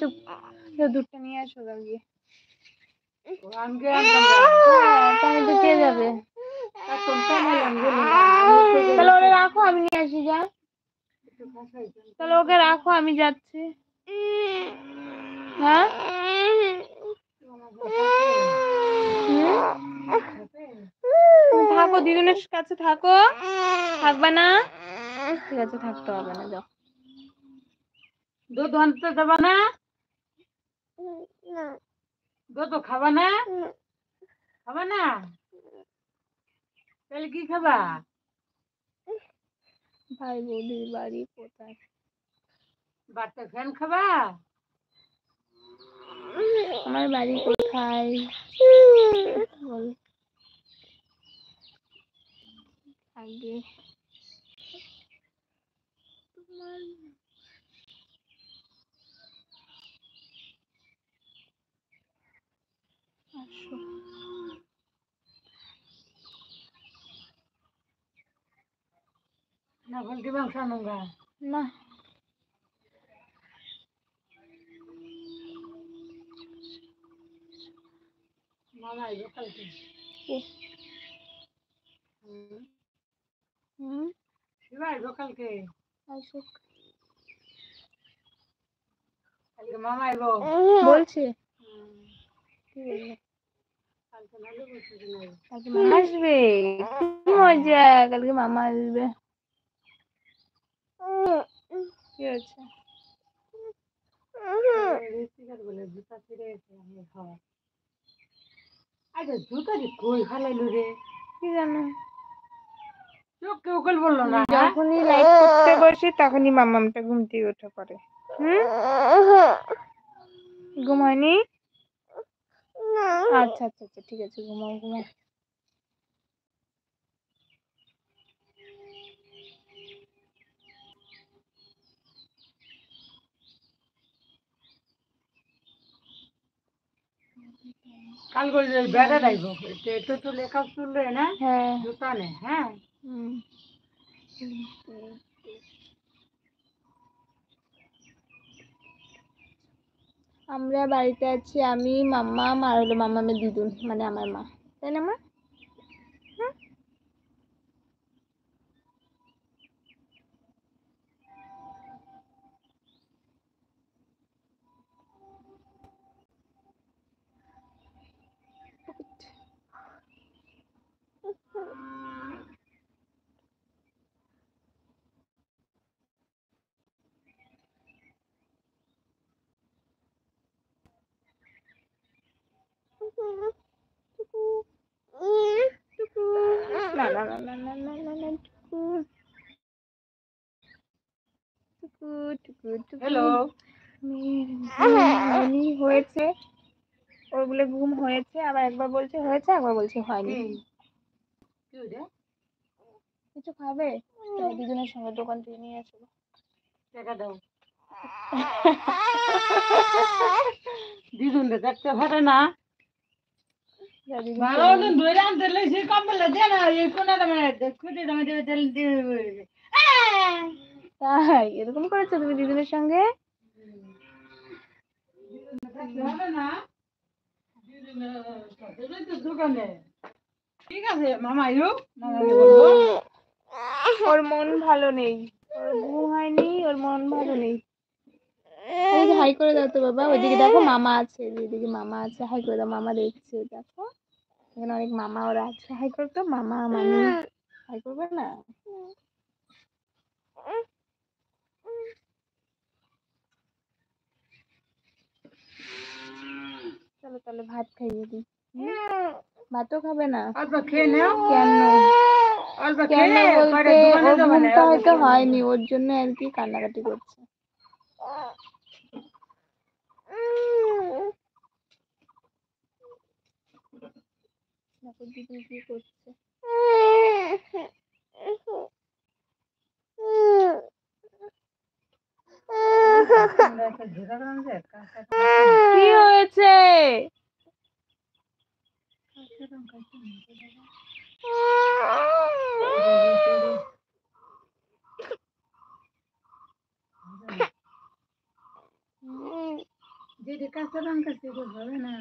চুপ, দুধটা নিয়ে আসো গিয়ে। তাহলে তো কে যাবে? তাহলে ওরা রাখো, আমি নিয়ে আসি। যা, তাহলে ওকে রাখো, আমি যাচ্ছি। হ্যাঁ, তুমি থাকো, দিদুনের কাছে থাকো। থাকবে না? ঠিক আছে, থাকতে হবে না, যাও। দুধ আনতে দেবা না? দুধ খাবা না? খাবা না? তাহলে কি খাবা? ভাই বৌদির বাড়ি কোথায়? বাচ্চা ফ্যান খাবা? আমার বাড়ি কোথায় বল আগে। তোমার আসো। না পোল্ট্রি মাংস আনুগা? না, মামা আইব কালকে। শিবা আইব কালকে। আসুক। কালকে মামা আইব বলছে। কি বলবো? কালকে নাহলে বলছে যে নাই। কালকে মামা আসবে? কি মজা, কালকে মামা আসবে। কি হয়েছে? বলে জুতা ছিঁড়ে গেছে, আমি খাওয়া। আরে জুতা যে কই ফালাইলো রে? কি জানো, চোখ কেউ কল বললো না। যখনই লাইভ করতে বসে তখনই মামামটা ঘুম থেকে উঠে পড়ে। ঘুম হয়নি? আচ্ছা আচ্ছা আচ্ছা, ঠিক আছে, ঘুমাও ঘুমাও। কাল করে বেড়া রাখবো একটু তো লেখা তুললে না। হ্যাঁ, জুতা নে। হ্যাঁ, আমরা বাড়িতে আছি, আমি, মাম্মাম আর হলো মাম্মামের দিদুন, মানে আমার মা, তাই না মা? না না না না না না না না, টুকু টুকু টুকু টুকু। হ্যালো। হয়নি, হয়েছে। ওর বলে ঘুম হয়েছে, আবার একবার বলছে হয়েছে, একবার বলছে হয়নি। কি রে? কিছু খাবে? চলো দুজনের সঙ্গে দোকান থেকে নিয়ে আসবো। টাকা দাও। দিদুন রে দেখতে পারে না। ভালো দিন ধরে আনতে লইছি কম্বল দে না, এই কোনাটা মানে খুঁটে দামে দেবে তেল দিয়ে। তাই এরকম করেছো তুমি দিদুনের সঙ্গে? হবে না দোকানে। ঠিক আছে মামা আইলো, মামাকে বলবো। ওর মন ভালো নেই, ওর ঘুম হয়নি, ওর মন ভালো নেই। হাই করে দাও তো বাবা, ওইদিকে দেখো মামা আছে, ওইদিকে মামা আছে, হাই করে দাও। মামা দেখছে, দেখো এখানে অনেক মামা ওরা আছে, হাই করে তো মামা মামি, হাই করবে না? চলো তাহলে ভাত খাইয়ে দিই। ভাতও খাবে না? অল্প খেয়ে নাও। কেন? অল্প কেন খেয়ে পরে বলতে দোকানে ওর যাবো না। ঘুমটা হয়তো হয়নি, ওর জন্য আর কি কান্নাকাটি করছে। দেখো দিদি কি করছে। কি হয়েছে? যেটা কাঁচা লঙ্কা সেটা হবে না।